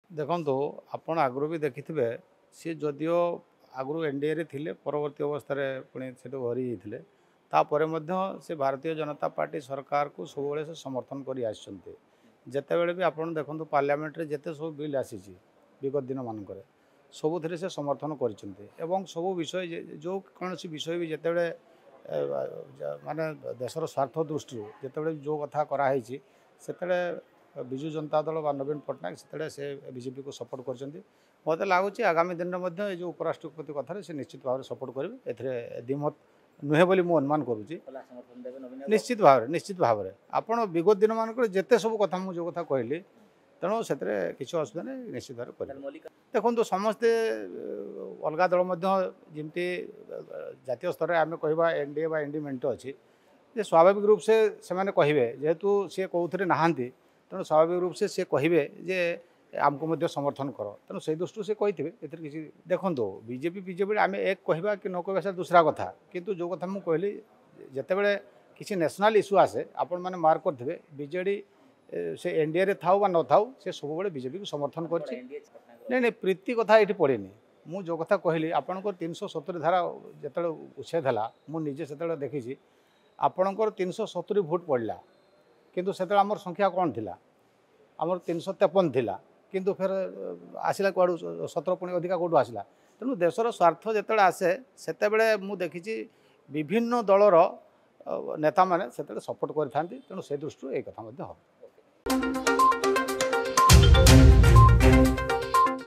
ଦେଖନ୍ତୁ ଆପଣ ଆଗରୁ ବି ଦେଖିଥିବେ ସିଏ ଯଦିଓ ଆଗରୁ ଏନ୍ଡିଏରେ ଥିଲେ ପରବର୍ତ୍ତୀ ଅବସ୍ଥାରେ ପୁଣି ସେଠୁ ଓହରି ଯାଇଥିଲେ ତାପରେ ମଧ୍ୟ ସେ ଭାରତୀୟ ଜନତା ପାର୍ଟି ସରକାରକୁ ସବୁବେଳେ ସେ ସମର୍ଥନ କରି ଆସିଛନ୍ତି। ଯେତେବେଳେ ବି ଆପଣ ଦେଖନ୍ତୁ ପାର୍ଲାମେଣ୍ଟରେ ଯେତେ ସବୁ ବିଲ୍ ଆସିଛି ବିଗତ ଦିନମାନଙ୍କରେ ସବୁଥିରେ ସେ ସମର୍ଥନ କରିଛନ୍ତି ଏବଂ ସବୁ ବିଷୟ ଯେଉଁ କୌଣସି ବିଷୟ ବି ଯେତେବେଳେ ମାନେ ଦେଶର ସ୍ୱାର୍ଥ ଦୃଷ୍ଟିରୁ ଯେତେବେଳେ ଯେଉଁ କଥା କରାହେଇଛି ସେତେବେଳେ ବିଜୁ ଜନତା ଦଳ ବା ନବୀନ ପଟ୍ଟନାୟକ ସେତେବେଳେ ସେ ବିଜେପିକୁ ସପୋର୍ଟ କରିଛନ୍ତି। ମୋତେ ଲାଗୁଛି ଆଗାମୀ ଦିନରେ ମଧ୍ୟ ଏ ଯେଉଁ ଉପରାଷ୍ଟ୍ରପତି କଥାରେ ସେ ନିଶ୍ଚିତ ଭାବରେ ସପୋର୍ଟ କରିବେ, ଏଥିରେ ଦ୍ୱିମତ ନୁହେଁ ବୋଲି ମୁଁ ଅନୁମାନ କରୁଛି। ନିଶ୍ଚିତ ଭାବରେ ଆପଣ ବିଗତ ଦିନମାନଙ୍କରେ ଯେତେ ସବୁ କଥା ମୁଁ ଯେଉଁ କଥା କହିଲି ତେଣୁ ସେଥିରେ କିଛି ଅସୁବିଧା ନାହିଁ, ନିଶ୍ଚିତ ଭାବରେ କରିବେ। ଦେଖନ୍ତୁ ସମସ୍ତେ ଅଲଗା ଦଳ ମଧ୍ୟ ଯେମିତି ଜାତୀୟ ସ୍ତରରେ ଆମେ କହିବା ଏନ୍ଡିଏ ବା ଏନ୍ଡି ମେଣ୍ଟ ଅଛି ଯେ ସ୍ୱାଭାବିକ ରୂପ ସେ ସେମାନେ କହିବେ ଯେହେତୁ ସିଏ କେଉଁଥିରେ ନାହାନ୍ତି ତେଣୁ ସ୍ୱାଭାବିକ ରୂପ ସେ କହିବେ ଯେ ଆମକୁ ମଧ୍ୟ ସମର୍ଥନ କର, ତେଣୁ ସେଇ ଦୃଷ୍ଟିରୁ ସେ କହିଥିବେ। ଏଥିରେ କିଛି ଦେଖନ୍ତୁ ବିଜେପି ଆମେ ଏକ କହିବା କି ନ କହିବା ସେ ଦୁସରା କଥା, କିନ୍ତୁ ଯେଉଁ କଥା ମୁଁ କହିଲି ଯେତେବେଳେ କିଛି ନ୍ୟାସନାଲ୍ ଇସ୍ୟୁ ଆସେ ଆପଣମାନେ ମାର୍କ କରିଥିବେ ବିଜେଡ଼ି ସେ ଏନ୍ଡିଏରେ ଥାଉ ବା ନଥାଉ ସେ ସବୁବେଳେ ବିଜେପିକୁ ସମର୍ଥନ କରିଛି। ନାଇଁ ପ୍ରୀତି କଥା ଏଇଠି ପଡ଼େନି। ମୁଁ ଯେଉଁ କଥା କହିଲି ଆପଣଙ୍କର 370 ଧାରା ଯେତେବେଳେ ଉଚ୍ଛେଦ ହେଲା ମୁଁ ନିଜେ ସେତେବେଳେ ଦେଖିଛି ଆପଣଙ୍କର 370 ଭୋଟ୍ ପଡ଼ିଲା, କିନ୍ତୁ ସେତେବେଳେ ଆମର ସଂଖ୍ୟା କ'ଣ ଥିଲା, ଆମର 353 ଥିଲା, କିନ୍ତୁ ଫେର ଆସିଲା କୁଆଡ଼ୁ 17 ପୁଣି ଅଧିକା କେଉଁଠୁ ଆସିଲା। ତେଣୁ ଦେଶର ସ୍ୱାର୍ଥ ଯେତେବେଳେ ଆସେ ସେତେବେଳେ ମୁଁ ଦେଖିଛି ବିଭିନ୍ନ ଦଳର ନେତାମାନେ ସେତେବେଳେ ସପୋର୍ଟ କରିଥାନ୍ତି, ତେଣୁ ସେ ଦୃଷ୍ଟିରୁ ଏଇ କଥା ମଧ୍ୟ ହେବ।